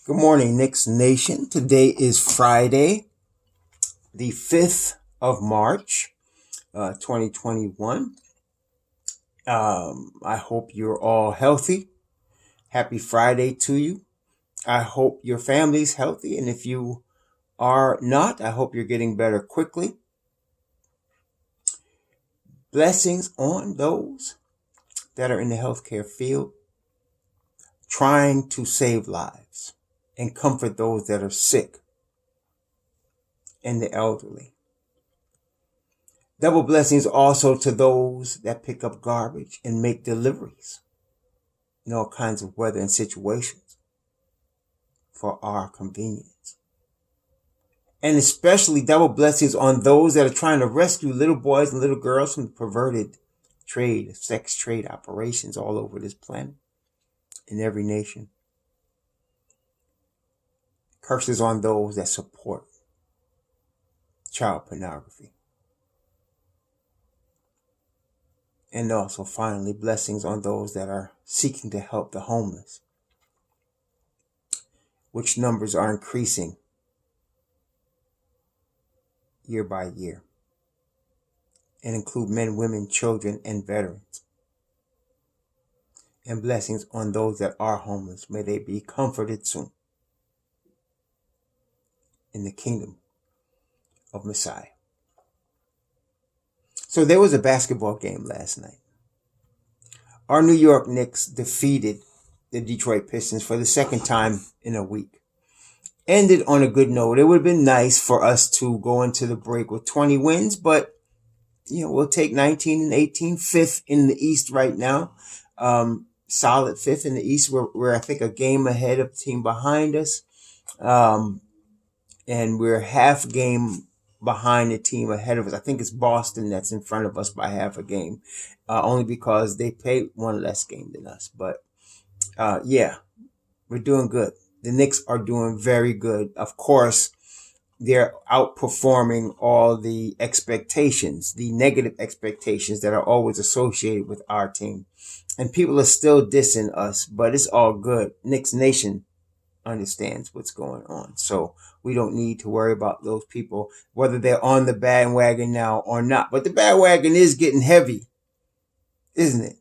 Good morning, Knicks Nation. Today is Friday, the 5th of March, 2021. I hope you're all healthy. Happy Friday to you. I hope your family's healthy, and if you are not, I hope you're getting better quickly. Blessings on those that are in the healthcare field, trying to save lives and comfort those that are sick and the elderly. Double blessings also to those that pick up garbage and make deliveries in all kinds of weather and situations for our convenience. And especially double blessings on those that are trying to rescue little boys and little girls from the perverted trade, sex trade operations all over this planet, in every nation. Curses on those that support child pornography. And also, finally, blessings on those that are seeking to help the homeless, which numbers are increasing year by year, and include men, women, children, and veterans. And blessings on those that are homeless. May they be comforted soon in the kingdom of Messiah. So there was a basketball game last night. Our New York Knicks defeated the Detroit Pistons for the second time in a week. Ended on a good note. It would have been nice for us to go into the break with 20 wins, but we'll take 19 and 18, fifth in the East right now. Solid fifth in the East. We're I think a game ahead of the team behind us. And we're half game behind the team ahead of us. I think it's Boston that's in front of us by half a game, only because they played one less game than us. But we're doing good. The Knicks are doing very good. Of course, they're outperforming all the expectations, the negative expectations that are always associated with our team. And people are still dissing us, but it's all good. Knicks Nation understands what's going on. So we don't need to worry about those people, whether they're on the bandwagon now or not. But the bandwagon is getting heavy, isn't it?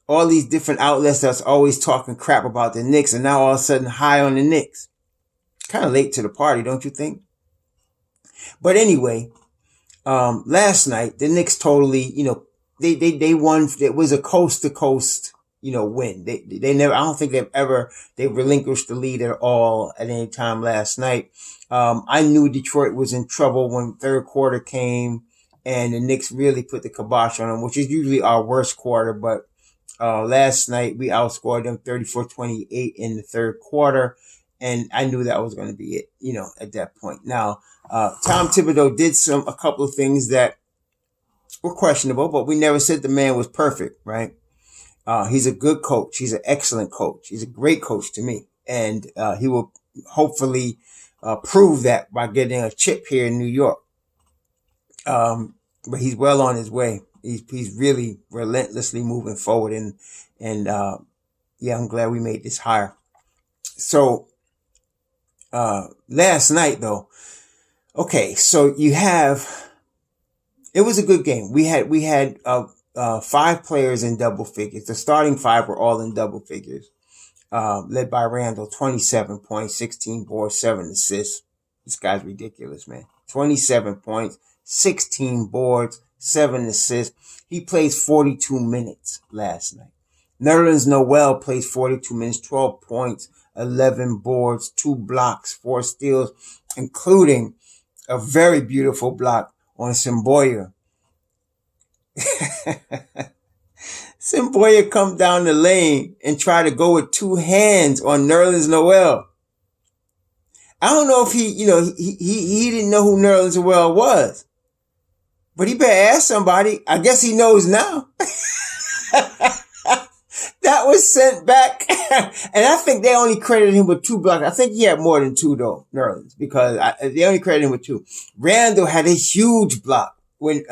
All these different outlets that's always talking crap about the Knicks are now all of a sudden high on the Knicks. Kind of late to the party, don't you think? But anyway, last night, the Knicks totally, they won. It was a coast to coast win. They never, I don't think they relinquished the lead at all at any time last night. I knew Detroit was in trouble when third quarter came and the Knicks really put the kibosh on them, which is usually our worst quarter. But last night we outscored them 34-28 in the third quarter. And I knew that was going to be it, at that point. Now, Tom Thibodeau did a couple of things that were questionable, but we never said the man was perfect, right? He's a good coach. He's an excellent coach. He's a great coach to me. And he will hopefully prove that by getting a chip here in New York. But he's well on his way. He's really relentlessly moving forward. And I'm glad we made this hire. So last night, though, okay, so it was a good game. We had 5 players in double figures. The starting 5 were all in double figures. Led by Randle, 27 points, 16 boards, 7 assists. This guy's ridiculous, man. 27 points, 16 boards, 7 assists. He plays 42 minutes last night. Randle and Noel plays 42 minutes, 12 points, 11 boards, 2 blocks, 4 steals, including a very beautiful block on Simboya. Simboya come down the lane and try to go with 2 hands on Randle and Noel. I don't know if he didn't know who Randle and Noel was, but he better ask somebody. I guess he knows now. That was sent back. And I think they only credited him with 2 blocks. I think he had more than 2 though, Nerlens, because they only credited him with 2. Randle had a huge block when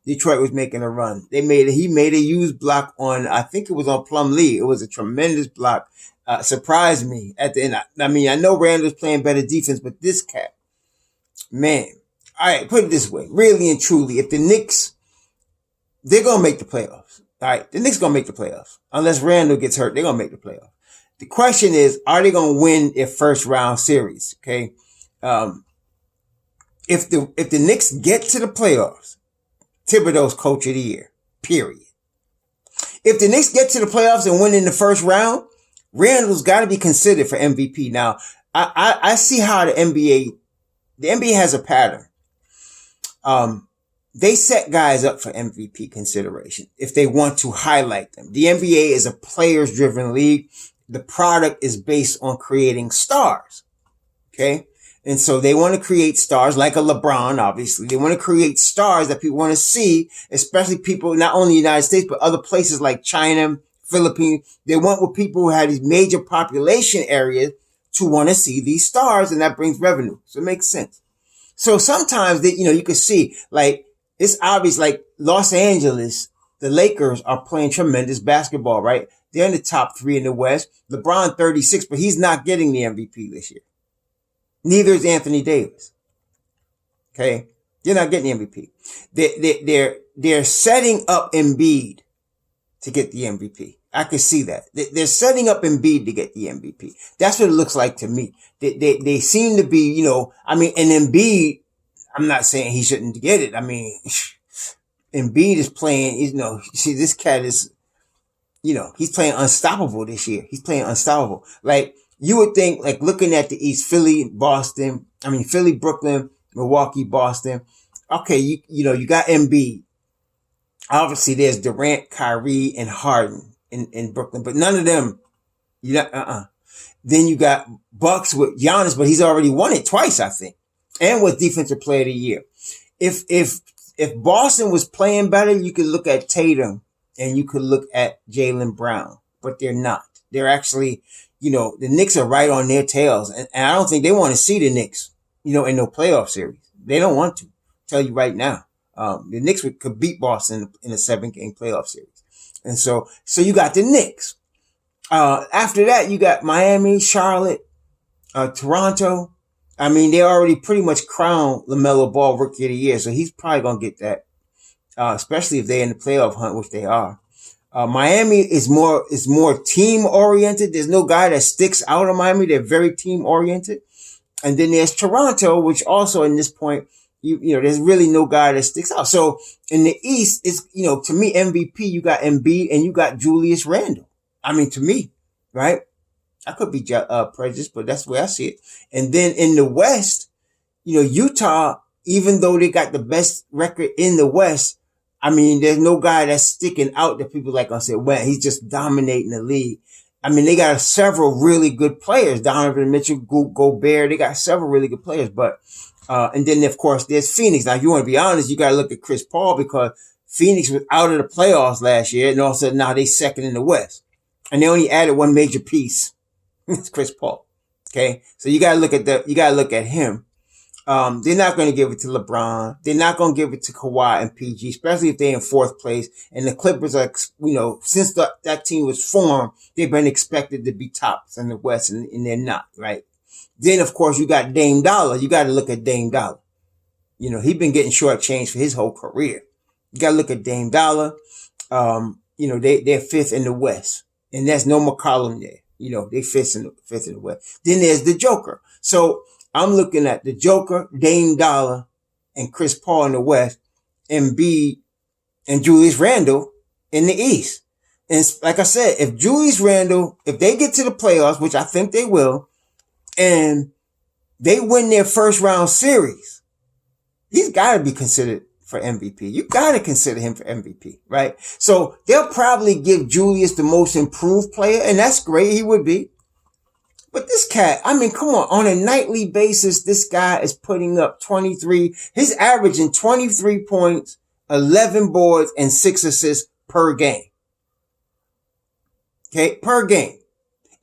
Detroit was making a run. He made a used block on, I think it was on Plumlee. It was a tremendous block. Surprised me at the end. I mean, I know Randall's playing better defense, but this cat, man. All right, put it this way. Really and truly, if the Knicks, they're going to make the playoffs. All right, the Knicks going to make the playoffs. Unless Randall gets hurt, they're going to make the playoffs. The question is, are they going to win their first round series? Okay. If the Knicks get to the playoffs, Thibodeau's coach of the year, period. If the Knicks get to the playoffs and win in the first round, Randall's got to be considered for MVP. Now, I see how the NBA has a pattern. They set guys up for MVP consideration if they want to highlight them. The NBA is a players driven league. The product is based on creating stars. Okay. And so they want to create stars like a LeBron, obviously. They want to create stars that people want to see, especially people, not only in the United States, but other places like China, Philippines. They want with people who have these major population areas to want to see these stars, and that brings revenue. So it makes sense. So sometimes you can see, like, it's obvious, like Los Angeles, the Lakers are playing tremendous basketball, right? They're in the top 3 in the West. LeBron 36, but he's not getting the MVP this year. Neither is Anthony Davis. Okay. They're not getting the MVP. They're setting up Embiid to get the MVP. I can see that. They're setting up Embiid to get the MVP. That's what it looks like to me. They seem to be, and Embiid, I'm not saying he shouldn't get it. I mean, Embiid is playing, you see, this cat is, he's playing unstoppable this year. He's playing unstoppable. Like, you would think, like, looking at the East, Philly, Brooklyn, Milwaukee, Boston. Okay, you got Embiid. Obviously, there's Durant, Kyrie, and Harden in Brooklyn, but none of them, Then you got Bucks with Giannis, but he's already won it twice, I think, and was Defensive Player of the Year. If Boston was playing better, you could look at Tatum and you could look at Jaylen Brown, but they're not. They're actually, the Knicks are right on their tails. And I don't think they want to see the Knicks, in no playoff series. They don't want to. Tell you right now. The Knicks could beat Boston in a 7-game playoff series. And so you got the Knicks. After that, you got Miami, Charlotte, Toronto. I mean, they already pretty much crowned LaMelo Ball Rookie of the Year. So he's probably going to get that, especially if they're in the playoff hunt, which they are. Miami is more team oriented. There's no guy that sticks out of Miami. They're very team oriented. And then there's Toronto, which also in this point, there's really no guy that sticks out. So in the East, it's, to me, MVP, you got Embiid and you got Julius Randle. I mean, to me, right? I could be prejudiced, but that's the way I see it. And then in the West, Utah, even though they got the best record in the West, I mean, there's no guy that's sticking out that people like going to say, well, he's just dominating the league. I mean, they got several really good players. Donovan Mitchell, Gobert, they got several really good players. But, and then of course there's Phoenix. Now, if you want to be honest, you got to look at Chris Paul because Phoenix was out of the playoffs last year. And all of a sudden now they second in the West. And they only added one major piece. It's Chris Paul. Okay. So you got to look at him. They're not going to give it to LeBron. They're not going to give it to Kawhi and PG, especially if they're in 4th place. And the Clippers are, since that team was formed, they've been expected to be tops in the West, and they're not, right? Then, of course, you got Dame Dollar. You got to look at Dame Dollar. He's been getting shortchanged for his whole career. You got to look at Dame Dollar. They're 5th in the West, and there's no McCollum there. They 5th in the West. Then there's the Joker. So I'm looking at the Joker, Dame Dollar, and Chris Paul in the West, Embiid and Julius Randle in the East. And like I said, if Julius Randle, if they get to the playoffs, which I think they will, and they win their first round series, he's got to be considered for MVP. You got to consider him for MVP, right? So they'll probably give Julius the most improved player, and that's great. He would be. But this cat, I mean, come on a nightly basis, this guy is putting up 23. He's averaging 23 points, 11 boards, and 6 assists per game. Okay, per game.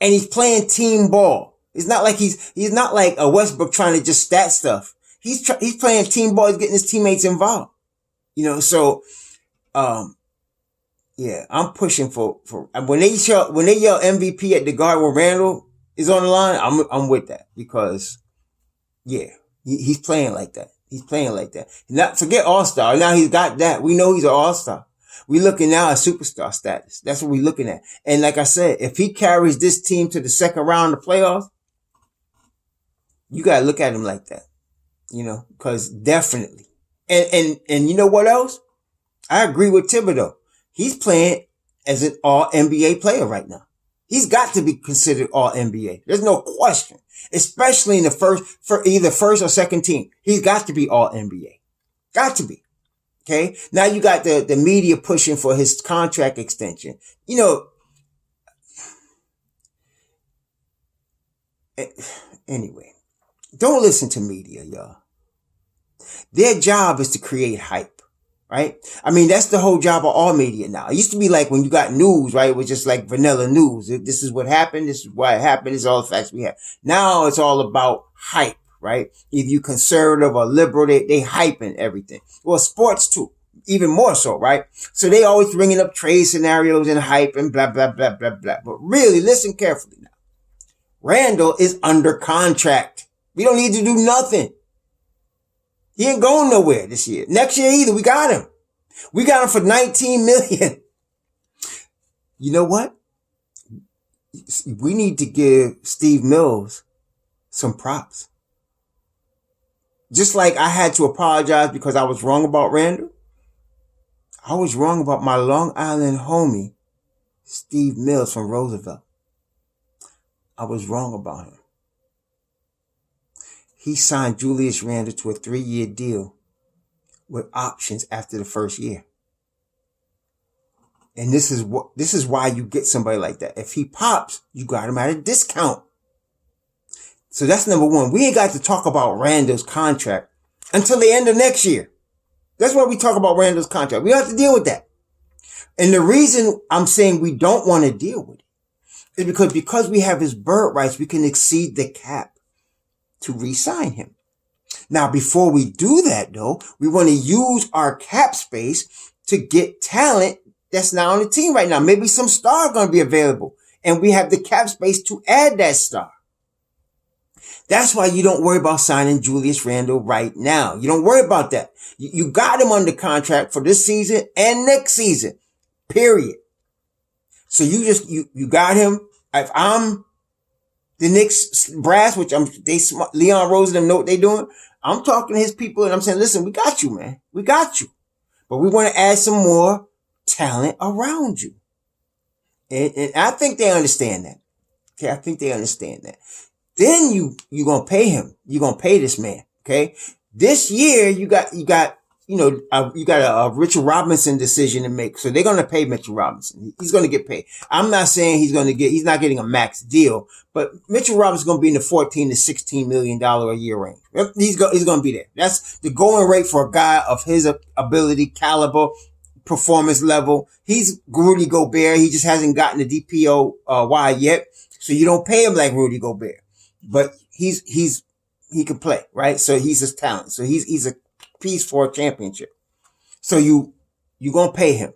And he's playing team ball. It's not like he's not like a Westbrook trying to just stat stuff. He's playing team ball. He's getting his teammates involved. So yeah, I'm pushing for when they yell MVP at the guard when Randle is on the line. I'm with that because yeah, he's playing like that. He's playing like that. Not forget All-Star. Now he's got that. We know he's an All-Star. We're looking now at superstar status. That's what we're looking at. And like I said, if he carries this team to the second round of the playoffs, you gotta look at him like that. Because definitely. And you know what else? I agree with Thibodeau. He's playing as an all-NBA player right now. He's got to be considered all-NBA. There's no question. Especially in for either first or second team. He's got to be all-NBA. Got to be. Okay? Now you got the media pushing for his contract extension. Anyway. Don't listen to media, y'all. Their job is to create hype. Right? I mean, that's the whole job of all media now. It used to be like when you got news, right? It was just like vanilla news. This is what happened. This is why it happened. This is all the facts we have. Now it's all about hype, right? If you conservative or liberal, they hyping everything. Well, sports too. Even more so, right? So they always bringing up trade scenarios and hype and blah, blah, blah, blah, blah. But really, listen carefully now. Randle is under contract. We don't need to do nothing. He ain't going nowhere this year. Next year either. We got him. We got him for $19 million. You know what? We need to give Steve Mills some props. Just like I had to apologize because I was wrong about Randle. I was wrong about my Long Island homie, Steve Mills from Roosevelt. I was wrong about him. He signed Julius Randle to a 3-year deal with options after the first year. And this is why you get somebody like that. If he pops, you got him at a discount. So that's number one. We ain't got to talk about Randle's contract until the end of next year. That's why we talk about Randle's contract. We don't have to deal with that. And the reason I'm saying we don't want to deal with it is because we have his bird rights, we can exceed the cap to re-sign him. Now, before we do that, though, we want to use our cap space to get talent that's not on the team right now. Maybe some star going to be available, and we have the cap space to add that star. That's why you don't worry about signing Julius Randle right now. You don't worry about that. You got him under contract for this season and next season, period. So you got him. If I'm the Knicks brass, which Leon Rose and them know what they doing. I'm talking to his people and I'm saying, listen, we got you, man. We got you. But we want to add some more talent around you. And I think they understand that. Okay. I think they understand that. Then you're going to pay him. You're going to pay this man. Okay. This year you got a Richard Robinson decision to make. So they're going to pay Mitchell Robinson. He's going to get paid. I'm not saying he's not getting a max deal, but Mitchell Robinson's going to be in the $14 to $16 million a year range. He's going to be there. That's the going rate for a guy of his ability, caliber, performance level. He's Rudy Gobert. He just hasn't gotten the DPOY yet. So you don't pay him like Rudy Gobert, but he can play, right? So he's his talent. So he's a piece for a championship. So you gonna pay him.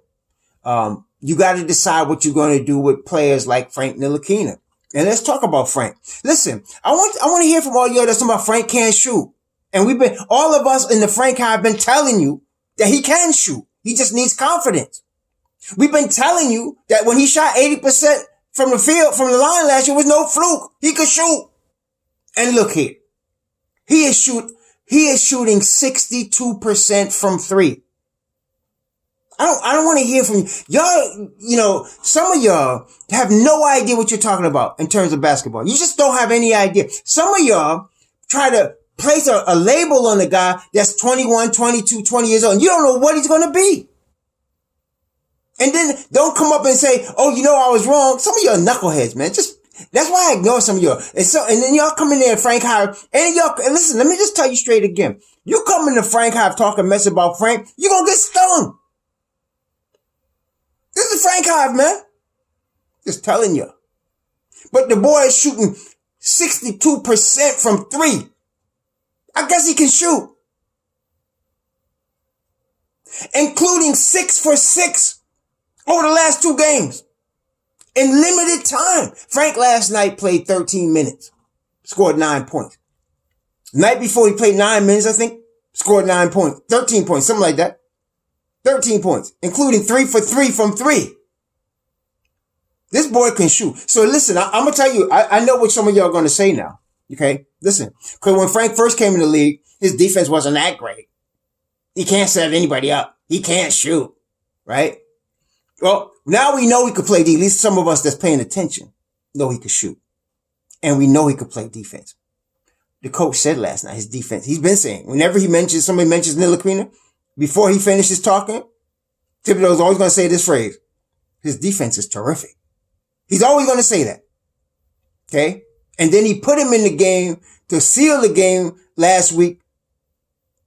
You got to decide what you're going to do with players like Frank Ntilikina. And let's talk about Frank. Listen, I want to hear from all y'all that's talking about Frank can't shoot. And all of us in the Frank have been telling you that he can shoot. He just needs confidence. We've been telling you that when he shot 80% from the field, from the line last year, was no fluke. He could shoot. And look here. He is shooting 62% from three. I don't want to hear from you. Y'all, some of y'all have no idea what you're talking about in terms of basketball. You just don't have any idea. Some of y'all try to place a label on a guy that's 21, 22, 20 years old, and you don't know what he's going to be. And then don't come up and say, oh, I was wrong. Some of y'all knuckleheads, man. That's why I ignore some of y'all. And then y'all come in there, Frank Hive, and listen, let me just tell you straight again. You come into Frank Hive talking mess about Frank, you're going to get stung. This is Frank Hive, man. Just telling you. But the boy is shooting 62% from three. I guess he can shoot. including 6 for 6 over the last 2 games in limited time. Frank last night played 13 minutes, scored 9 points. The night before he played 9 minutes, I think, scored 9 points, 13 points, something like that. 13 points, including 3 for 3 from 3. This boy can shoot. So listen, I'm going to tell you, I know what some of y'all are going to say now. Okay, listen, because when Frank first came in the league, his defense wasn't that great. He can't set anybody up. He can't shoot, right? Well, now we know he could play D. At least some of us that's paying attention know he could shoot. And we know he could play defense. The coach said last night, his defense, he's been saying, whenever somebody mentions Ntilikina, before he finishes talking, Thibodeau's always going to say this phrase, his defense is terrific. He's always going to say that. Okay? And then he put him in the game to seal the game last week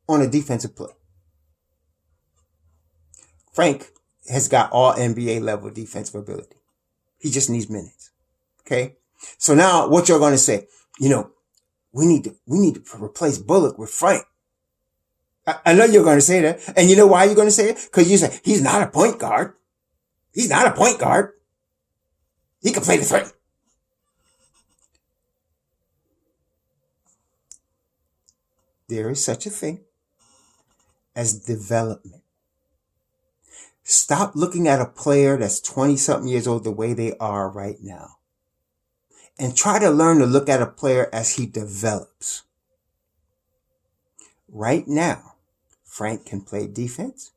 on a defensive play. Frank has got all NBA level defensive ability. He just needs minutes. Okay? So now what you're going to say, we need to replace Bullock with Frank. I know you're going to say that. And you know why you're going to say it? Because you say, he's not a point guard. He's not a point guard. He can play the 3. There is such a thing as development. Stop looking at a player that's 20-something years old the way they are right now. And try to learn to look at a player as he develops. Right now, Frank can play defense.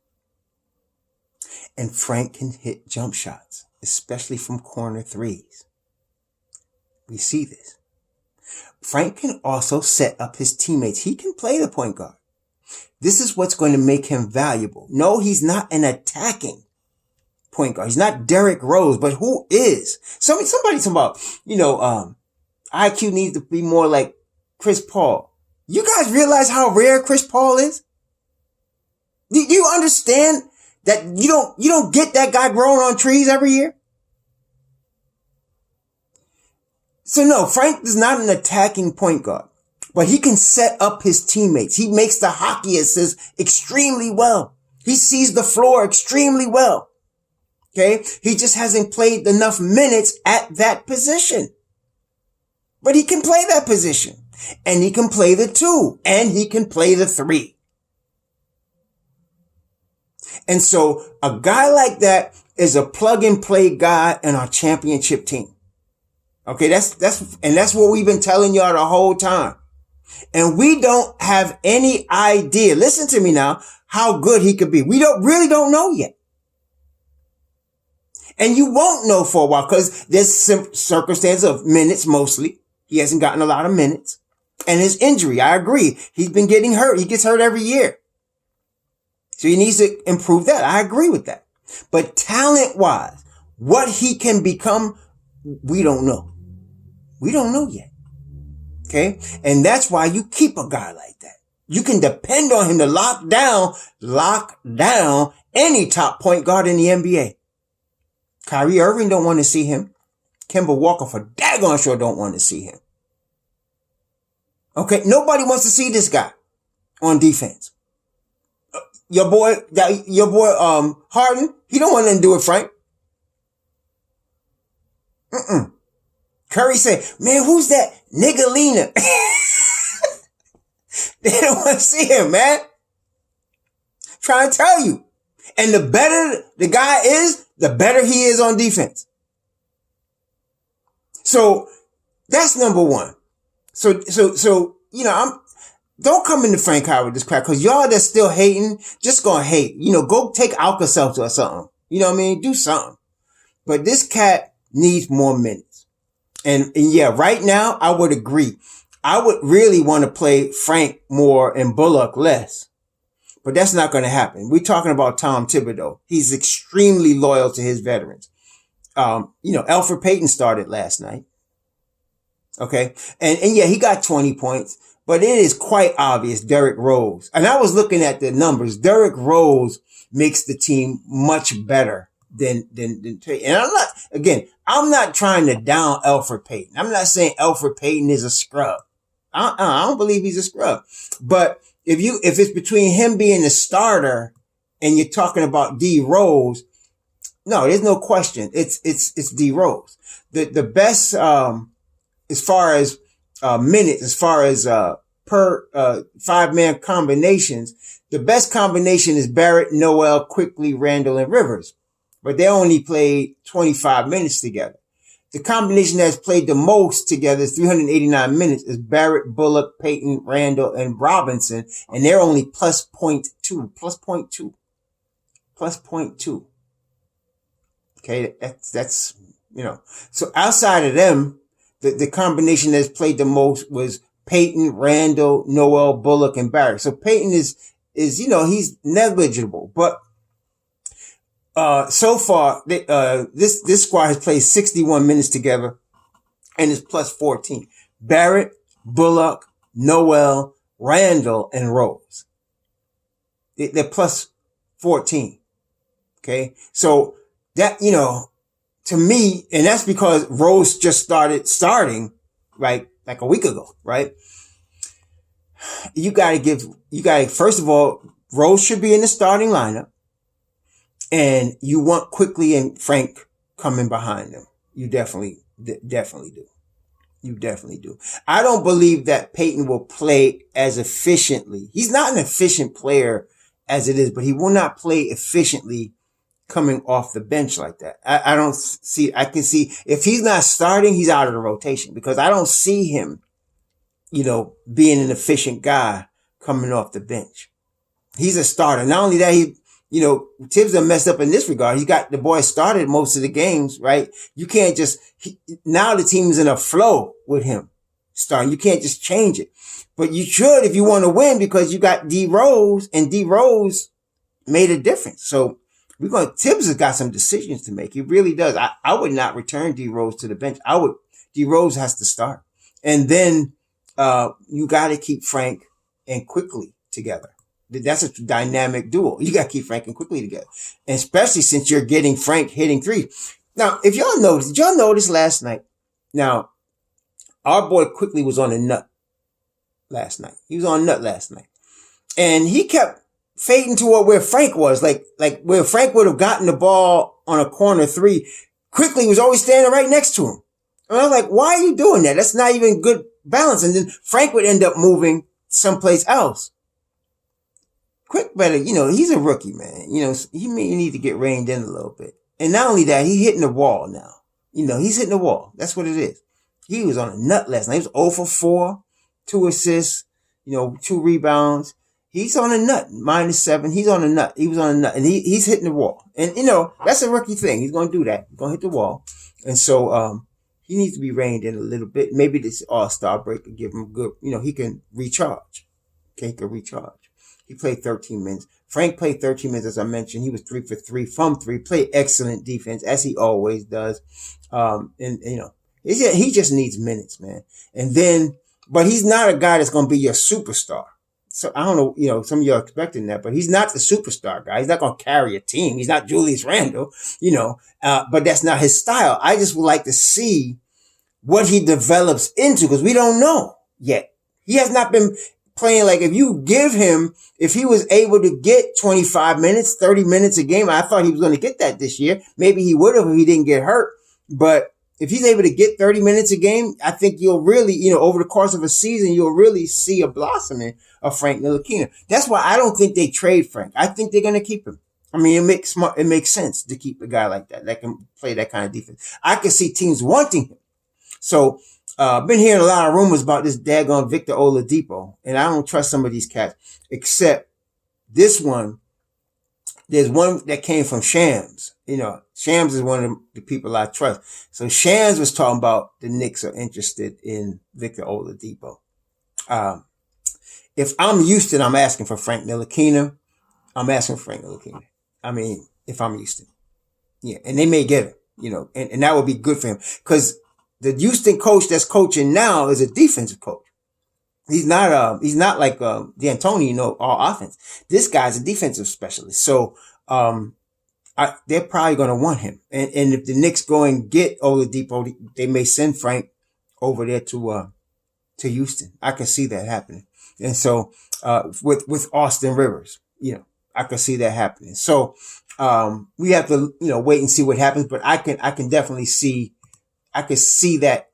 And Frank can hit jump shots, especially from corner 3s. We see this. Frank can also set up his teammates. He can play the point guard. This is what's going to make him valuable. No, he's not an attacking point guard. He's not Derrick Rose, but who is? Somebody talking about, IQ needs to be more like Chris Paul. You guys realize how rare Chris Paul is? Do you understand that you don't get that guy growing on trees every year? So no, Frank is not an attacking point guard, but he can set up his teammates. He makes the hockey assists extremely well. He sees the floor extremely well. Okay. He just hasn't played enough minutes at that position, but he can play that position and he can play the 2 and he can play the 3. And so a guy like that is a plug and play guy in our championship team. Okay. That's what we've been telling y'all the whole time. And we don't have any idea. Listen to me now, how good he could be. We really don't know yet. And you won't know for a while because there's some circumstance of minutes mostly. He hasn't gotten a lot of minutes. And his injury, I agree. He's been getting hurt. He gets hurt every year. So he needs to improve that. I agree with that. But talent-wise, what he can become, we don't know. We don't know yet. Okay? And that's why you keep a guy like that. You can depend on him to lock down any top point guard in the NBA. Kyrie Irving don't want to see him. Kemba Walker for daggone sure don't want to see him. Okay? Nobody wants to see this guy on defense. Your boy, Harden, he don't want nothing to do with Frank. Curry said, man, who's that? Ntilikina. They don't want to see him, man. Trying to tell you. And the better the guy is, the better he is on defense. So that's number one. So, don't come into Frank Howard with this crap, cause y'all that's still hating, just gonna hate. Go take Alka-Seltzer or something. You know what I mean? Do something. But this cat needs more minutes. And yeah, right now, I would agree. I would really want to play Frank more and Bullock less. But that's not going to happen. We're talking about Tom Thibodeau. He's extremely loyal to his veterans. Elfrid Payton started last night. Okay. And yeah, he got 20 points, but it is quite obvious Derrick Rose. And I was looking at the numbers. Derrick Rose makes the team much better than Payton. And I'm not trying to down Elfrid Payton. I'm not saying Elfrid Payton is a scrub. I don't believe he's a scrub. But if it's between him being the starter and you're talking about D Rose, no, there's no question. It's D Rose. The best, as far as, minutes, as far as, per, 5-man combinations, the best combination is Barrett, Noel, Quickley, Randle, and Rivers. But they only played 25 minutes together. The combination that's played the most together is 389 minutes is Barrett, Bullock, Payton, Randle, and Robinson. And they're only plus 0.2. Okay. That's, so outside of them, the combination that's played the most was Payton, Randle, Noel, Bullock, and Barrett. So Payton is, he's negligible, but, so far, this squad has played 61 minutes together and is plus 14. Barrett, Bullock, Noel, Randle, and Rose. They're plus 14. Okay. So that, to me, and that's because Rose just starting, right? Like a week ago, right? First of all, Rose should be in the starting lineup. And you want Quickley and Frank coming behind them. You definitely do. You definitely do. I don't believe that Payton will play as efficiently. He's not an efficient player as it is, but he will not play efficiently coming off the bench like that. I can see if he's not starting, he's out of the rotation because I don't see him, being an efficient guy coming off the bench. He's a starter. Not only that, Tibbs done messed up in this regard. He got the boy started most of the games, right? You can't now the team's in a flow with him starting. You can't just change it. But you should if you want to win because you got D Rose and D Rose made a difference. So Tibbs has got some decisions to make. He really does. I would not return D Rose to the bench. D Rose has to start. And then, you got to keep Frank and Quickley together. That's a dynamic duo. You got to keep Frank and Quickley together. And especially since you're getting Frank hitting threes. Now, if y'all noticed, did y'all notice last night? Now, our boy Quickley was on a nut last night. He was on a nut last night. And he kept fading toward where Frank was. Like where Frank would have gotten the ball on a corner three. Quickley was always standing right next to him. And I was like, why are you doing that? That's not even good balance. And then Frank would end up moving someplace else. Quick better, he's a rookie, man. He may need to get reined in a little bit. And not only that, he's hitting the wall now. He's hitting the wall. That's what it is. He was on a nut last night. He was 0 for 4, 2 assists, 2 rebounds. He's on a nut, -7. He's on a nut. He was on a nut and he's hitting the wall. And, that's a rookie thing. He's going to do that. He's going to hit the wall. And so, he needs to be reined in a little bit. Maybe this All-Star break will give him good, he can recharge. Okay, he can recharge. He played 13 minutes. Frank played 13 minutes, as I mentioned. He was 3 for 3 from 3. Played excellent defense, as he always does. He just needs minutes, man. And then, but he's not a guy that's going to be your superstar. So I don't know, some of you are expecting that, but he's not the superstar guy. He's not going to carry a team. He's not Julius Randle, but that's not his style. I just would like to see what he develops into because we don't know yet. He has not been playing like if he was able to get 25 minutes, 30 minutes a game, I thought he was going to get that this year. Maybe he would have if he didn't get hurt. But if he's able to get 30 minutes a game, I think you'll really, over the course of a season, you'll really see a blossoming of Frank Ntilikina. That's why I don't think they trade Frank. I think they're going to keep him. I mean, it makes sense to keep a guy like that can play that kind of defense. I can see teams wanting him. So, I've been hearing a lot of rumors about this daggone Victor Oladipo, and I don't trust some of these cats, except this one. There's one that came from Shams. Shams is one of the people I trust. So Shams was talking about the Knicks are interested in Victor Oladipo. If I'm Houston, I'm asking for Frank Ntilikina. I mean, if I'm Houston. Yeah, and they may get him, and that would be good for him because the Houston coach that's coaching now is a defensive coach. He's not like, D'Antoni, all offense. This guy's a defensive specialist. So, they're probably going to want him. And if the Knicks go and get Oladipo, they may send Frank over there to Houston. I can see that happening. And so, with Austin Rivers, I could see that happening. So we have to, wait and see what happens. But I can definitely see, I could see that,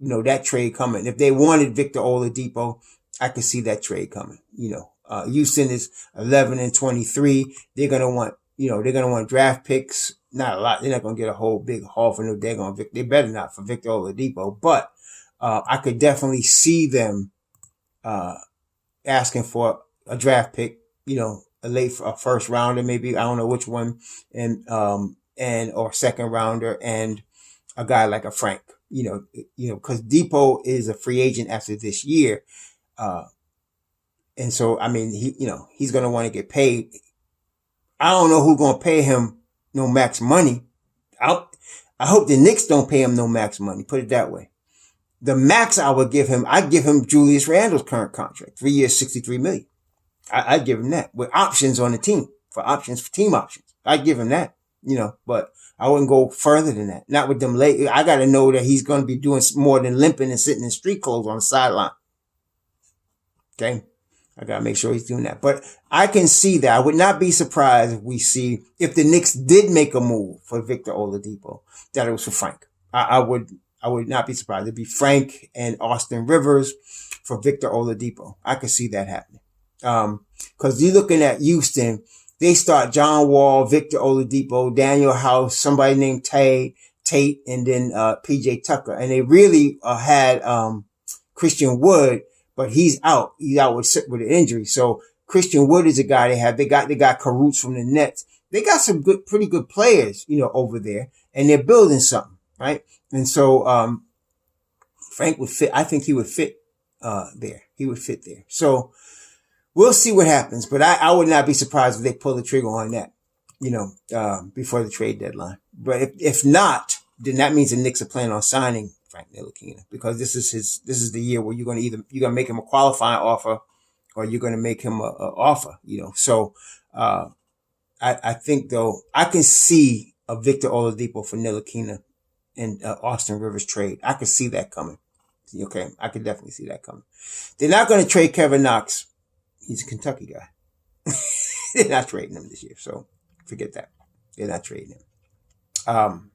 that trade coming. If they wanted Victor Oladipo, I could see that trade coming. Houston is 11-23. They're gonna want, they're gonna want draft picks. Not a lot. They're not gonna get a whole big haul for no daggone. They better not for Victor Oladipo. But I could definitely see them asking for a draft pick. A first rounder, maybe, I don't know which one, and or second rounder, and a guy like a Frank. Because Depot is a free agent after this year. And so, I mean, he's going to want to get paid. I don't know who's going to pay him no max money. I hope the Knicks don't pay him no max money. Put it that way. The max I would give him, I'd give him Julius Randle's current contract, 3 years, $63 million. I'd give him that with options on the team, for team options. I'd give him that, but I wouldn't go further than that. Not with them late. I got to know that he's going to be doing more than limping and sitting in street clothes on the sideline. Okay. I got to make sure he's doing that. But I can see that. I would not be surprised if the Knicks did make a move for Victor Oladipo, that it was for Frank. I would not be surprised. It'd be Frank and Austin Rivers for Victor Oladipo. I could see that happening. Cause you're looking at Houston, they start John Wall, Victor Oladipo, Daniel House, somebody named Tate, and then, PJ Tucker. And they really, had, Christian Wood, but he's out. He's out with an injury. So Christian Wood is a guy they have. They got Caruth from the Nets. They got some pretty good players, over there, and they're building something, right? And so, Frank would fit. I think he would fit, there. He would fit there. So, we'll see what happens, but I would not be surprised if they pull the trigger on that, before the trade deadline. But if not, then that means the Knicks are planning on signing Frank Ntilikina, because this is the year where you're going to make him a qualifying offer, or you're going to make him a offer, So, I think though, I can see a Victor Oladipo for Ntilikina and Austin Rivers trade. I can see that coming. Okay. I could definitely see that coming. They're not going to trade Kevin Knox. He's a Kentucky guy. They're not trading him this year, so forget that. They're not trading him.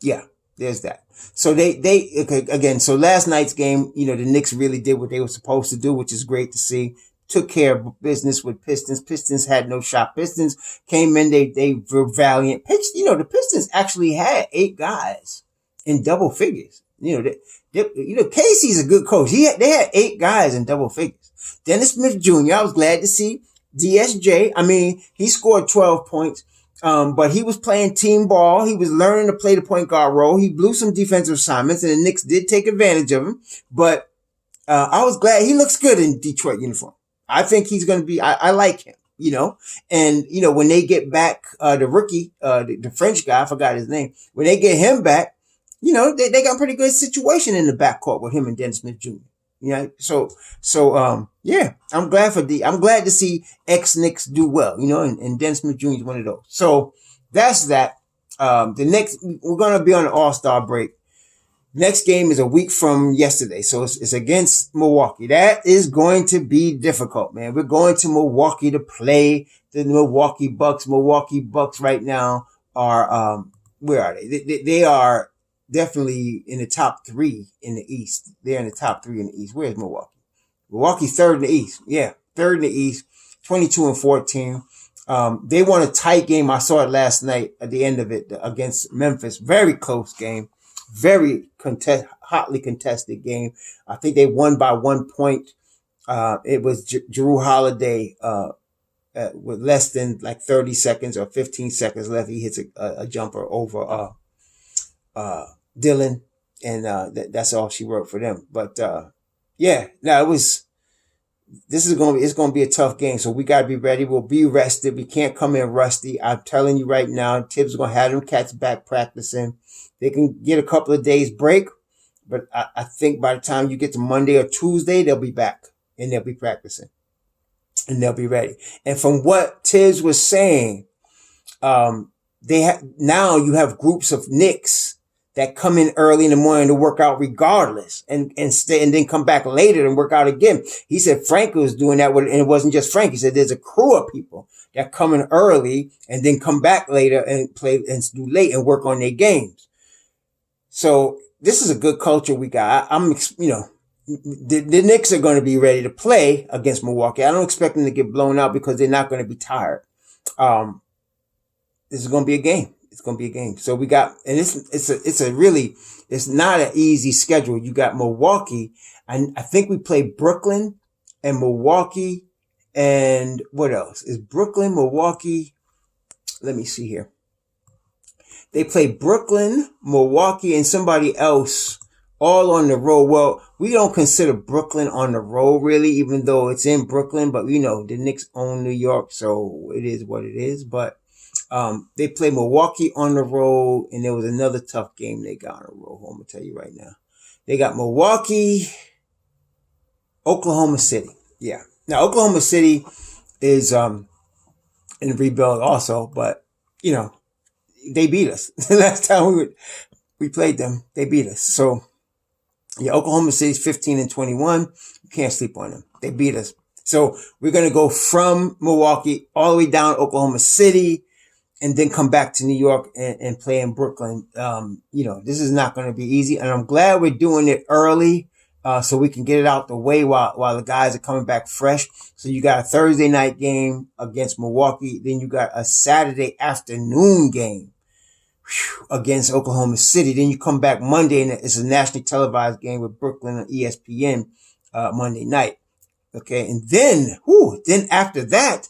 Yeah, there's that. So okay, again, so last night's game, the Knicks really did what they were supposed to do, which is great to see. Took care of business with Pistons. Pistons had no shot. Pistons came in, they were valiant. The Pistons actually had 8 guys in double figures. Casey's a good coach. They had 8 guys in double figures. Dennis Smith Jr., I was glad to see. DSJ, I mean, he scored 12 points. But he was playing team ball. He was learning to play the point guard role. He blew some defensive assignments, and the Knicks did take advantage of him. But, I was glad he looks good in Detroit uniform. I think he's going to be, I like him, and, when they get back, the rookie, the French guy, I forgot his name. When they get him back, they got a pretty good situation in the backcourt with him and Dennis Smith Jr. Yeah, I'm glad to see ex-Knicks do well, and Dennis Smith Jr. is one of those. So that's that. The next, we're going to be on an All-Star break. Next game is a week from yesterday. So it's against Milwaukee. That is going to be difficult, man. We're going to Milwaukee to play the Milwaukee Bucks. Milwaukee Bucks right now are, where are they? They are definitely in the top 3 in the East. They're in the top 3 in the East. Where's Milwaukee? Milwaukee's 3rd in the East. Yeah, 3rd in the East, 22-14. They won a tight game. I saw it last night at the end of it against Memphis. Very close game. Very hotly contested game. I think they won by 1 point. It was Jrue Holiday, with less than like 30 seconds or 15 seconds left. He hits a jumper over, Dylan, and that's all she wrote for them. But it's going to be a tough game, so we got to be ready. We'll be rested. We can't come in rusty. I'm telling you right now, Tibbs is going to have them cats back practicing. They can get a couple of days break, but I think by the time you get to Monday or Tuesday, they'll be back and they'll be practicing and they'll be ready. And from what Tibbs was saying, now you have groups of Knicks that come in early in the morning to work out regardless and stay and then come back later and work out again. He said Frank was doing that and it wasn't just Frank. He said there's a crew of people that come in early and then come back later and play and do late and work on their games. So this is a good culture we got. The Knicks are going to be ready to play against Milwaukee. I don't expect them to get blown out because they're not going to be tired. This is going to be a game. It's going to be a game. So we got, and it's not an easy schedule. You got Milwaukee, and I think we play Brooklyn and Milwaukee, and what else? Is Brooklyn, Milwaukee? Let me see here. They play Brooklyn, Milwaukee, and somebody else all on the road. Well, we don't consider Brooklyn on the road really, even though it's in Brooklyn, but the Knicks own New York, so it is what it is. But they play Milwaukee on the road, and there was another tough game they got on the road. I'm going to tell you right now. They got Milwaukee, Oklahoma City. Yeah. Now, Oklahoma City is in rebuild also, but, they beat us. The last time we played them, they beat us. So, yeah, Oklahoma City's 15-21. You can't sleep on them. They beat us. So we're going to go from Milwaukee all the way down to Oklahoma City and then come back to New York and play in Brooklyn. This is not going to be easy. And I'm glad we're doing it early so we can get it out the way while the guys are coming back fresh. So you got a Thursday night game against Milwaukee. Then you got a Saturday afternoon game against Oklahoma City. Then you come back Monday and it's a nationally televised game with Brooklyn on ESPN Monday night. Okay. And then after that,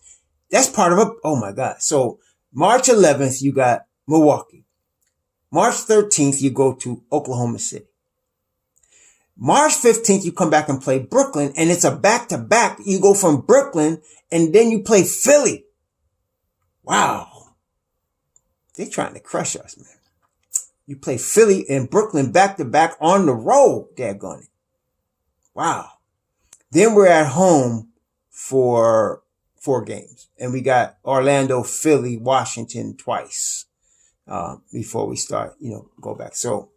that's part of oh my God. So March 11th, you got Milwaukee. March 13th, you go to Oklahoma City. March 15th, you come back and play Brooklyn, and it's a back-to-back. You go from Brooklyn, and then you play Philly. Wow. They're trying to crush us, man. You play Philly and Brooklyn back-to-back on the road, daggone it. Wow. Then we're at home for 4 games. And we got Orlando, Philly, Washington twice before we start, go back. So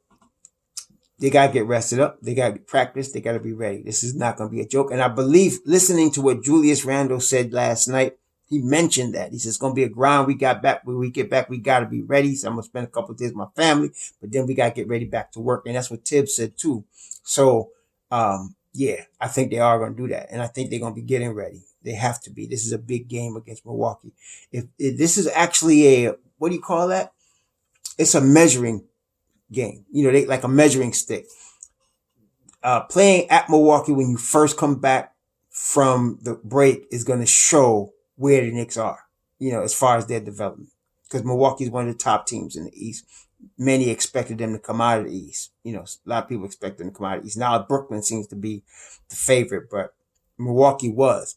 they got to get rested up. They got to practice. They got to be ready. This is not going to be a joke. And I believe, listening to what Julius Randle said last night, he mentioned that. He says it's going to be a grind. When we get back, we got to be ready. So I'm going to spend a couple of days with my family, but then we got to get ready back to work. And that's what Tibbs said too. So, I think they are going to do that. And I think they're going to be getting ready. They have to be. This is a big game against Milwaukee. If this is actually what do you call that? It's a measuring game. They like a measuring stick. Playing at Milwaukee when you first come back from the break is going to show where the Knicks are, as far as their development. Because Milwaukee is one of the top teams in the East. Many expected them to come out of the East. A lot of people expect them to come out of the East. Now Brooklyn seems to be the favorite, but Milwaukee was.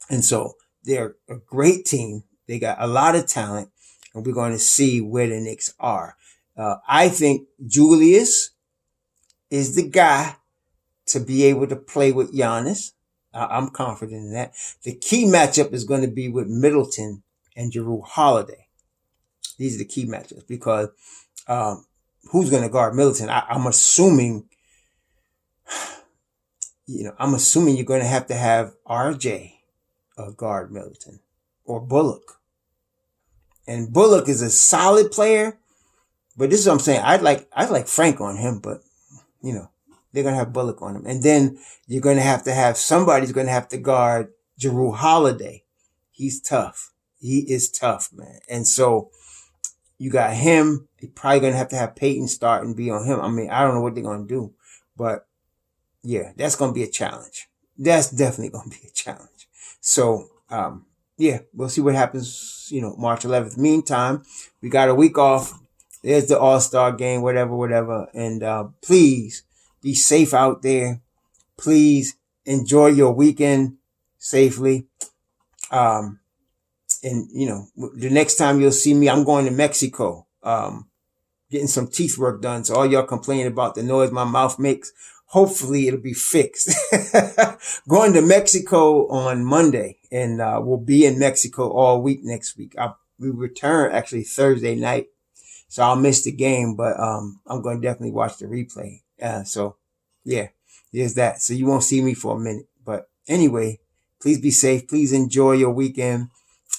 And so they're a great team. They got a lot of talent, and we're going to see where the Knicks are. I think Julius is the guy to be able to play with Giannis. I'm confident in that. The key matchup is going to be with Middleton and Jrue Holiday. These are the key matchups because who's going to guard Middleton? I'm assuming, you're going to have RJ guard Middleton or Bullock. And Bullock is a solid player, but this is what I'm saying. I'd like Frank on him, but they're going to have Bullock on him. And then you're going to have somebody's going to have to guard Jrue Holiday. He's tough. He is tough, man. And so you got him. You're probably going to have Peyton start and be on him. I mean, I don't know what they're going to do, but yeah, that's going to be a challenge. That's definitely going to be a challenge. So, we'll see what happens, March 11th. Meantime, we got a week off. There's the All-Star game, whatever. And please be safe out there. Please enjoy your weekend safely. The next time you'll see me, I'm going to Mexico, getting some teeth work done. So all y'all complaining about the noise my mouth makes, hopefully it'll be fixed. Going to Mexico on Monday, and we'll be in Mexico all week next week. We return actually Thursday night, So I'll miss the game, but I'm going to definitely watch the replay. So yeah, there's that. So you won't see me for a minute. But anyway, please be safe. Please enjoy your weekend.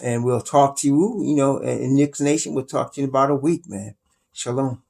And we'll talk to you, in Knicks Nation. We'll talk to you in about a week, man. Shalom.